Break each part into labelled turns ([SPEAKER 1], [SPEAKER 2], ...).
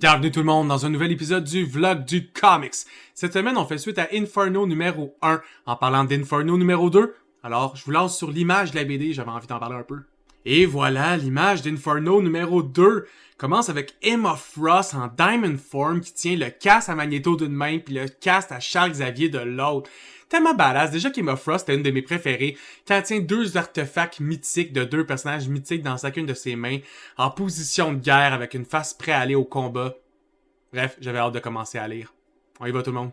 [SPEAKER 1] Bienvenue tout le monde dans un nouvel épisode du vlog du comics. Cette semaine, on fait suite à Inferno numéro 1 en parlant d'Inferno numéro 2. Alors, je vous lance sur l'image de la BD, j'avais envie d'en parler un peu. Et voilà, l'image d'Inferno numéro 2 commence avec Emma Frost en Diamond Form qui tient le casque à Magneto d'une main puis le casque à Charles Xavier de l'autre. Tellement badass, déjà qu'Emma Frost est une de mes préférées, quand elle tient deux artefacts mythiques de deux personnages mythiques dans chacune de ses mains, en position de guerre avec une face prête à aller au combat. Bref, j'avais hâte de commencer à lire. On y va tout le monde.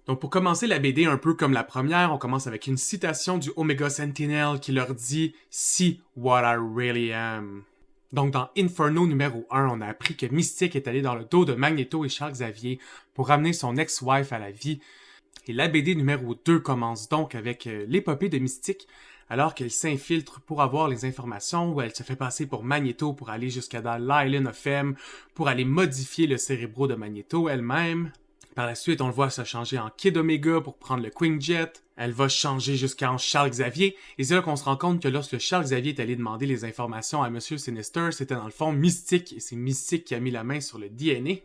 [SPEAKER 1] Donc pour commencer la BD un peu comme la première, on commence avec une citation du Omega Sentinel qui leur dit « See what I really am ». Donc dans Inferno numéro 1, on a appris que Mystique est allé dans le dos de Magneto et Charles Xavier pour ramener son ex-wife à la vie. Et la BD numéro 2 commence donc avec l'épopée de Mystique, alors qu'elle s'infiltre pour avoir les informations, où elle se fait passer pour Magneto pour aller jusqu'à dans l'Island of M, pour aller modifier le cérébro de Magneto elle-même. Par la suite, on le voit se changer en Kid Omega pour prendre le Quinjet. Elle va changer jusqu'en Charles Xavier, et c'est là qu'on se rend compte que lorsque Charles Xavier est allé demander les informations à Monsieur Sinister, c'était dans le fond Mystique, et c'est Mystique qui a mis la main sur le DNA.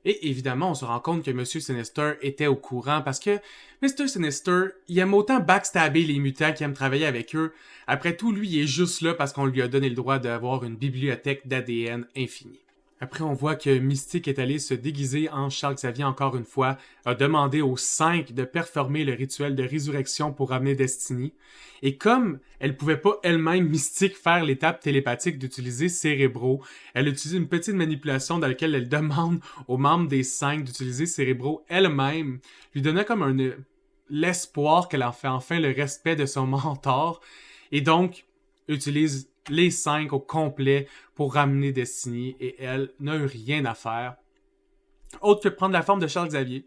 [SPEAKER 1] Et évidemment, on se rend compte que Monsieur Sinister était au courant parce que Mr. Sinister, il aime autant backstabber les mutants qui aiment travailler avec eux. Après tout, lui, il est juste là parce qu'on lui a donné le droit d'avoir une bibliothèque d'ADN infinie. Après, on voit que Mystique est allé se déguiser en Charles Xavier encore une fois, a demandé aux 5 de performer le rituel de résurrection pour ramener Destiny. Et comme elle pouvait pas elle-même, Mystique, faire l'étape télépathique d'utiliser Cérébro, elle utilise une petite manipulation dans laquelle elle demande aux membres des 5 d'utiliser Cérébro elle-même, lui donnant comme l'espoir qu'elle en fait enfin le respect de son mentor, et donc utilise les 5 au complet pour ramener Destiny, et elle n'a eu rien à faire autre que prendre la forme de Charles Xavier.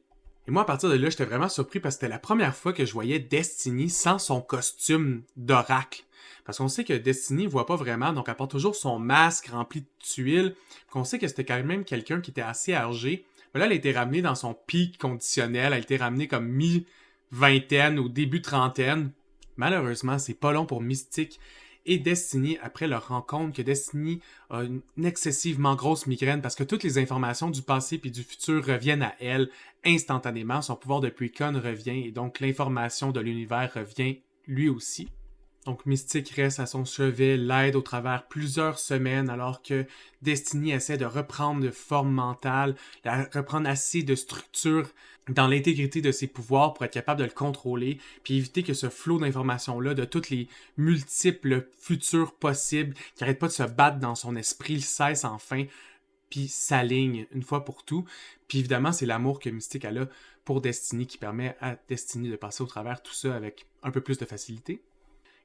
[SPEAKER 1] Et moi, à partir de là, j'étais vraiment surpris parce que c'était la première fois que je voyais Destiny sans son costume d'oracle. Parce qu'on sait que Destiny voit pas vraiment, donc elle porte toujours son masque rempli de tuiles, qu'on sait que c'était quand même quelqu'un qui était assez âgé. Mais là, elle a été ramenée dans son pic conditionnel, elle a été ramenée comme mi-vingtaine ou début trentaine. Malheureusement, c'est pas long pour Mystique et Destiny après leur rencontre, que Destiny a une excessivement grosse migraine parce que toutes les informations du passé puis du futur reviennent à elle instantanément. Son pouvoir de Precon revient et donc l'information de l'univers revient lui aussi. Donc Mystique reste à son chevet, l'aide au travers plusieurs semaines alors que Destiny essaie de reprendre de forme mentale, de reprendre assez de structure dans l'intégrité de ses pouvoirs pour être capable de le contrôler, puis éviter que ce flot d'informations-là, de toutes les multiples futurs possibles, qui n'arrêtent pas de se battre dans son esprit, cesse enfin, puis s'aligne une fois pour tout. Puis évidemment, c'est l'amour que Mystique a là pour Destiny qui permet à Destiny de passer au travers tout ça avec un peu plus de facilité.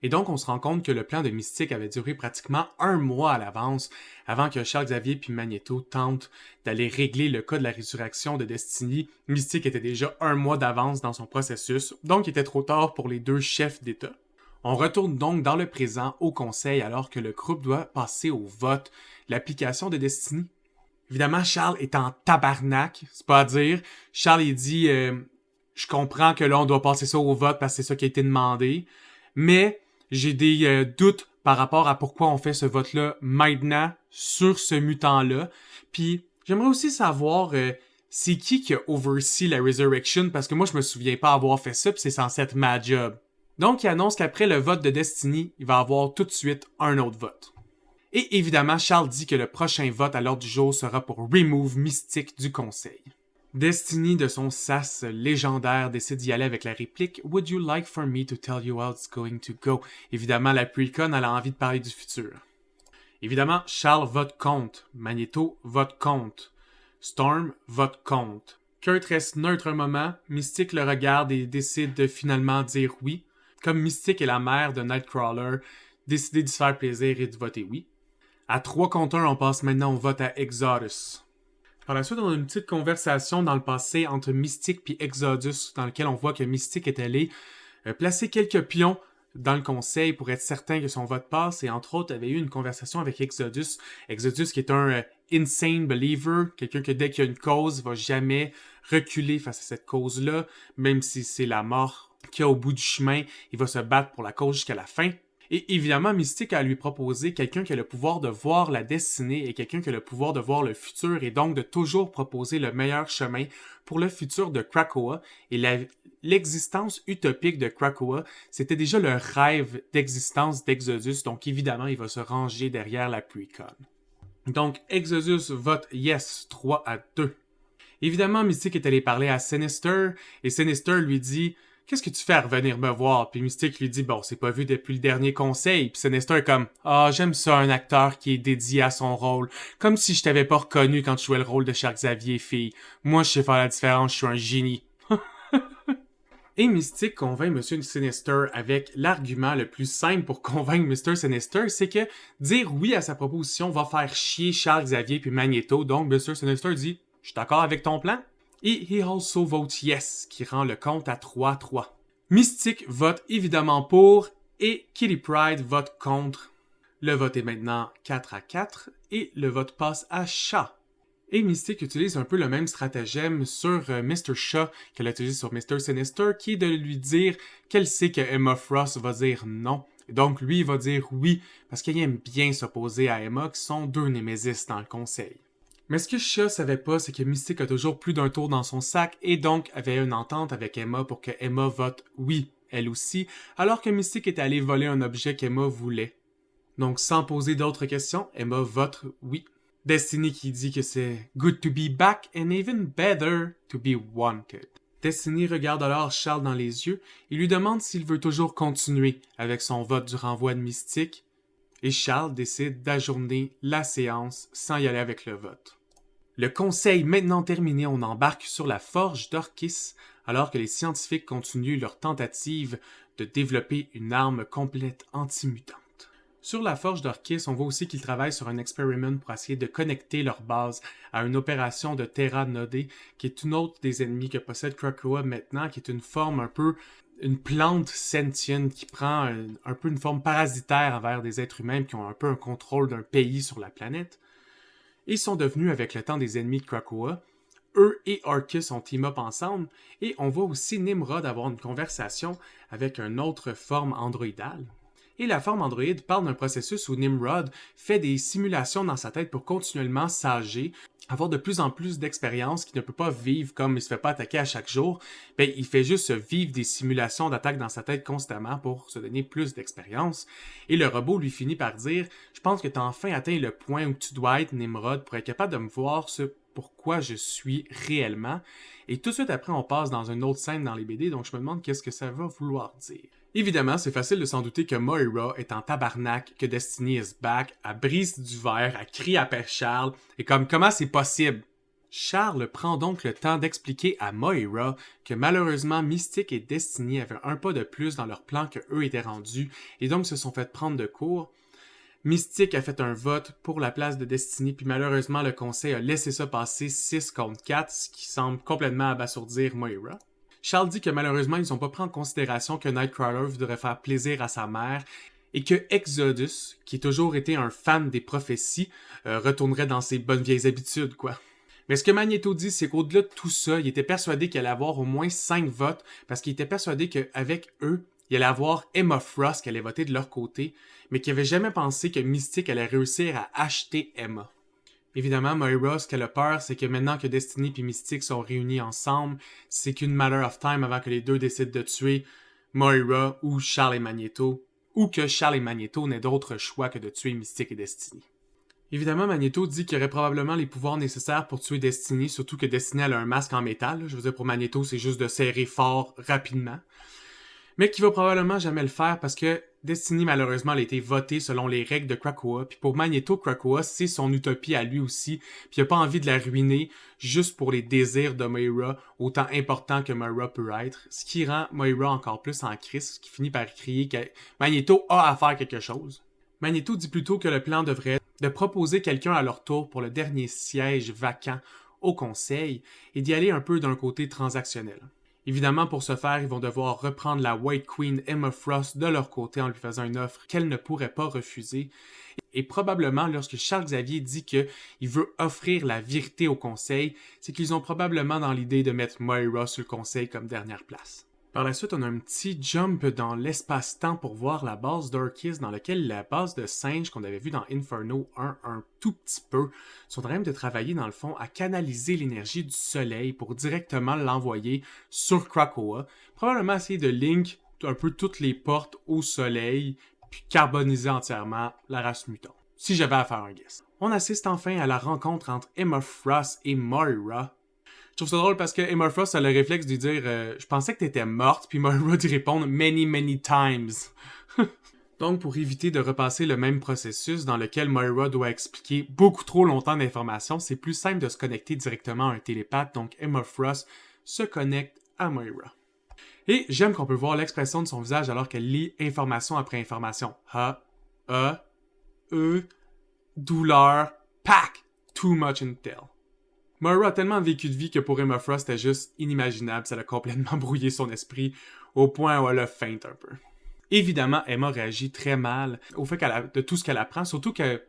[SPEAKER 1] Et donc, on se rend compte que le plan de Mystique avait duré pratiquement 1 mois à l'avance, avant que Charles Xavier puis Magneto tentent d'aller régler le cas de la résurrection de Destiny. Mystique était déjà 1 mois d'avance dans son processus, donc il était trop tard pour les deux chefs d'État. On retourne donc dans le présent au conseil alors que le groupe doit passer au vote l'application de Destiny. Évidemment, Charles est en tabarnak, c'est pas à dire. Charles, il dit « Je comprends que là, on doit passer ça au vote parce que c'est ça qui a été demandé, mais j'ai des doutes par rapport à pourquoi on fait ce vote-là maintenant sur ce mutant-là. Puis j'aimerais aussi savoir c'est qui a oversee la Resurrection, parce que moi, je me souviens pas avoir fait ça, puis c'est censé être ma job. » Donc, il annonce qu'après le vote de Destiny, il va avoir tout de suite un autre vote. Et évidemment, Charles dit que le prochain vote à l'ordre du jour sera pour Remove Mystique du conseil. Destiny, de son sas légendaire, décide d'y aller avec la réplique « Would you like for me to tell you how it's going to go? » Évidemment, la Precon, elle a envie de parler du futur. Évidemment, Charles vote contre. Magneto vote contre. Storm vote contre. Kurt reste neutre un moment. Mystique le regarde et décide de finalement dire oui. Comme Mystique est la mère de Nightcrawler, décider de se faire plaisir et de voter oui. À 3 contre 1, on passe maintenant au vote à Exodus. Par la suite, on a une petite conversation dans le passé entre Mystique et Exodus, dans lequel on voit que Mystique est allé placer quelques pions dans le conseil pour être certain que son vote passe, et entre autres, avait eu une conversation avec Exodus. Exodus qui est un insane believer, quelqu'un que dès qu'il y a une cause, va jamais reculer face à cette cause-là, même si c'est la mort qu'il y a au bout du chemin, il va se battre pour la cause jusqu'à la fin. Et évidemment, Mystique a à lui proposer quelqu'un qui a le pouvoir de voir la destinée et quelqu'un qui a le pouvoir de voir le futur et donc de toujours proposer le meilleur chemin pour le futur de Krakoa. Et l'existence utopique de Krakoa, c'était déjà le rêve d'existence d'Exodus, donc évidemment, il va se ranger derrière la Precon. Donc, Exodus vote yes 3-2. Évidemment, Mystique est allé parler à Sinister et Sinister lui dit « Qu'est-ce que tu fais à revenir me voir? » Puis Mystique lui dit « Bon, c'est pas vu depuis le dernier conseil. » Puis Sinister est comme « Ah, j'aime ça, un acteur qui est dédié à son rôle. Comme si je t'avais pas reconnu quand tu jouais le rôle de Charles Xavier, fille. Moi, je sais faire la différence, je suis un génie. » Et Mystique convainc Monsieur Sinister avec l'argument le plus simple pour convaincre Mr. Sinister, c'est que dire oui à sa proposition va faire chier Charles Xavier puis Magneto, donc Mr. Sinister dit « Je suis d'accord avec ton plan. » Et he also votes yes, qui rend le compte à 3-3. Mystique vote évidemment pour et Kitty Pryde vote contre. Le vote est maintenant 4-4 et le vote passe à Shaw. Et Mystique utilise un peu le même stratagème sur Mr. Shaw qu'elle a utilisé sur Mr. Sinister, qui est de lui dire qu'elle sait que Emma Frost va dire non. Et donc lui, il va dire oui, parce qu'il aime bien s'opposer à Emma, qui sont deux némésis dans le conseil. Mais ce que Shaw savait pas, c'est que Mystique a toujours plus d'un tour dans son sac, et donc avait une entente avec Emma pour que Emma vote oui, elle aussi, alors que Mystique est allé voler un objet qu'Emma voulait. Donc sans poser d'autres questions, Emma vote oui. Destiny qui dit que c'est « good to be back and even better to be wanted ». Destiny regarde alors Charles dans les yeux et lui demande s'il veut toujours continuer avec son vote du renvoi de Mystique, et Charles décide d'ajourner la séance sans y aller avec le vote. Le conseil maintenant terminé, on embarque sur la forge d'Orkis alors que les scientifiques continuent leur tentative de développer une arme complète anti-mutante. Sur la forge d'Orkis, on voit aussi qu'ils travaillent sur un expériment pour essayer de connecter leur base à une opération de Terra Nodé, qui est une autre des ennemis que possède Krakoa maintenant, qui est une forme un peu, une plante sentiente qui prend un peu une forme parasitaire envers des êtres humains qui ont un peu un contrôle d'un pays sur la planète. Ils sont devenus avec le temps des ennemis de Krakoa. Eux et Orkis ont team up ensemble, et on voit aussi Nimrod avoir une conversation avec une autre forme androïdale. Et la forme androïde parle d'un processus où Nimrod fait des simulations dans sa tête pour continuellement s'âger, avoir de plus en plus d'expérience qu'il ne peut pas vivre comme il se fait pas attaquer à chaque jour. Ben, il fait juste vivre des simulations d'attaque dans sa tête constamment pour se donner plus d'expérience. Et le robot lui finit par dire « Je pense que tu as enfin atteint le point où tu dois être, Nimrod, pour être capable de me voir ce pourquoi je suis réellement. » Et tout de suite après, on passe dans une autre scène dans les BD, donc je me demande qu'est-ce que ça va vouloir dire. Évidemment, c'est facile de s'en douter que Moira est en tabarnak, que Destiny is back, elle brise du verre, elle crie après Charles, et comme comment c'est possible? Charles prend donc le temps d'expliquer à Moira que malheureusement Mystique et Destiny avaient un pas de plus dans leur plan que eux étaient rendus, et donc se sont fait prendre de court. Mystique a fait un vote pour la place de Destiny, puis malheureusement le conseil a laissé ça passer 6-4, ce qui semble complètement abasourdir Moira. Charles dit que malheureusement, ils n'ont pas pris en considération que Nightcrawler voudrait faire plaisir à sa mère et que Exodus, qui a toujours été un fan des prophéties, retournerait dans ses bonnes vieilles habitudes, quoi. Mais ce que Magneto dit, c'est qu'au-delà de tout ça, il était persuadé qu'il allait avoir au moins 5 votes parce qu'il était persuadé qu'avec eux, il allait avoir Emma Frost qui allait voter de leur côté, mais qu'il n'avait jamais pensé que Mystique allait réussir à acheter Emma. Évidemment, Moira, ce qu'elle a peur, c'est que maintenant que Destiny et Mystique sont réunis ensemble, c'est qu'une matter of time avant que les deux décident de tuer Moira ou Charles et Magneto, ou que Charles et Magneto n'aient d'autre choix que de tuer Mystique et Destiny. Évidemment, Magneto dit qu'il aurait probablement les pouvoirs nécessaires pour tuer Destiny, surtout que Destiny a un masque en métal. Je veux dire, pour Magneto, c'est juste de serrer fort rapidement. Mais qu'il va probablement jamais le faire parce que Destiny, malheureusement, elle a été votée selon les règles de Krakoa. Puis pour Magneto, Krakoa, c'est son utopie à lui aussi. Puis il a pas envie de la ruiner juste pour les désirs de Moira, autant important que Moira peut être. Ce qui rend Moira encore plus en crise, ce qui finit par crier que Magneto a à faire quelque chose. Magneto dit plutôt que le plan devrait être de proposer quelqu'un à leur tour pour le dernier siège vacant au conseil et d'y aller un peu d'un côté transactionnel. Évidemment, pour ce faire, ils vont devoir reprendre la White Queen Emma Frost de leur côté en lui faisant une offre qu'elle ne pourrait pas refuser. Et probablement, lorsque Charles Xavier dit qu'il veut offrir la vérité au conseil, c'est qu'ils ont probablement dans l'idée de mettre Moira sur le conseil comme dernière place. Par la suite, on a un petit jump dans l'espace-temps pour voir la base d'Orchis, dans laquelle la base de singes qu'on avait vu dans Inferno 1 un tout petit peu sont en train de travailler dans le fond à canaliser l'énergie du soleil pour directement l'envoyer sur Krakoa. Probablement essayer de link un peu toutes les portes au soleil, puis carboniser entièrement la race mutant. Si j'avais à faire un guess. On assiste enfin à la rencontre entre Emma Frost et Moira. Je trouve ça drôle parce que Emma Frost a le réflexe de dire je pensais que t'étais morte, puis Moira d'y répondre many times. Donc, pour éviter de repasser le même processus dans lequel Moira doit expliquer beaucoup trop longtemps d'informations, c'est plus simple de se connecter directement à un télépathe, donc Emma Frost se connecte à Moira. Et j'aime qu'on peut voir l'expression de son visage alors qu'elle lit information après information. Douleur, pack, too much intel. Moira a tellement vécu de vie que pour Emma Frost, c'était juste inimaginable. Ça l'a complètement brouillé son esprit au point où elle a faint un peu. Évidemment, Emma réagit très mal au fait de tout ce qu'elle apprend, surtout que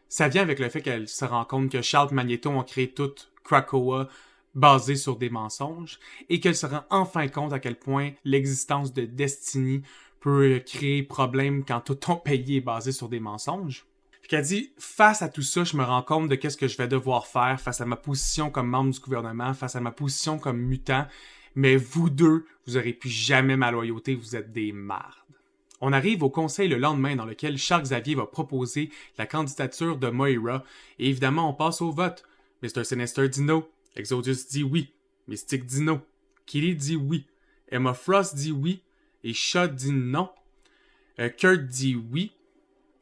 [SPEAKER 1] ça vient avec le fait qu'elle se rend compte que Charles et Magneto ont créé toute Krakoa basée sur des mensonges et qu'elle se rend enfin compte à quel point l'existence de Destiny peut créer problème quand tout ton pays est basé sur des mensonges. Puis qu'elle dit, face à tout ça, je me rends compte de qu'est-ce que je vais devoir faire face à ma position comme membre du gouvernement, face à ma position comme mutant, mais vous deux, vous aurez plus jamais ma loyauté, vous êtes des mardes. On arrive au conseil le lendemain dans lequel Charles Xavier va proposer la candidature de Moira, et évidemment on passe au vote. Mr. Sinister dit no, Exodus dit oui, Mystique dit non, Kitty dit oui, Emma Frost dit oui, et Shaw dit non, Kurt dit oui,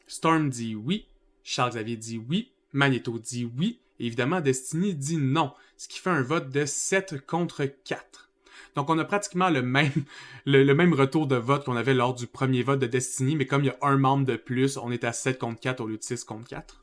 [SPEAKER 1] Storm dit oui, Charles Xavier dit oui, Magneto dit oui, et évidemment Destiny dit non, ce qui fait un vote de 7 contre 4. Donc on a pratiquement le même retour de vote qu'on avait lors du premier vote de Destiny, mais comme il y a un membre de plus, on est à 7 contre 4 au lieu de 6 contre 4.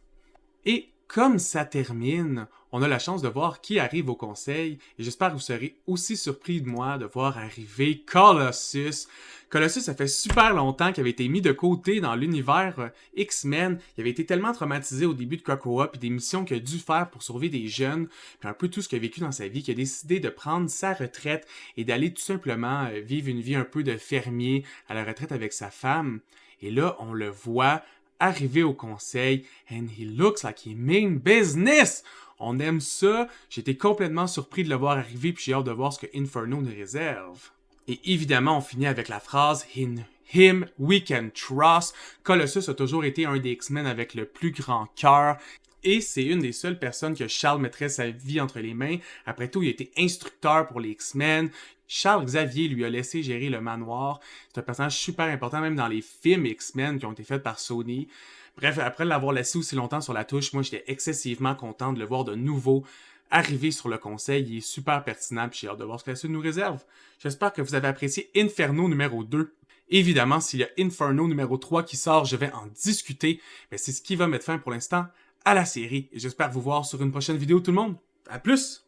[SPEAKER 1] Et comme ça termine, on a la chance de voir qui arrive au conseil, et j'espère que vous serez aussi surpris de moi de voir arriver Colossus. Colossus, ça fait super longtemps qu'il avait été mis de côté dans l'univers X-Men. Il avait été tellement traumatisé au début de Krakoa, puis des missions qu'il a dû faire pour sauver des jeunes, puis un peu tout ce qu'il a vécu dans sa vie, qu'il a décidé de prendre sa retraite et d'aller tout simplement vivre une vie un peu de fermier à la retraite avec sa femme. Et là, on le voit arrivé au conseil, and he looks like he mean business! On aime ça, j'étais complètement surpris de le voir arriver, puis j'ai hâte de voir ce que Inferno nous réserve. Et évidemment, on finit avec la phrase « In him we can trust ». Colossus a toujours été un des X-Men avec le plus grand cœur, et c'est une des seules personnes que Charles mettrait sa vie entre les mains. Après tout, il a été instructeur pour les X-Men. Charles Xavier lui a laissé gérer le manoir. C'est un personnage super important, même dans les films X-Men qui ont été faits par Sony. Bref, après l'avoir laissé aussi longtemps sur la touche, moi j'étais excessivement content de le voir de nouveau arriver sur le conseil. Il est super pertinent, puis j'ai hâte de voir ce que la suite nous réserve. J'espère que vous avez apprécié Inferno numéro 2. Évidemment, s'il y a Inferno numéro 3 qui sort, je vais en discuter. Mais c'est ce qui va mettre fin pour l'instant à la série. Et j'espère vous voir sur une prochaine vidéo tout le monde. À plus!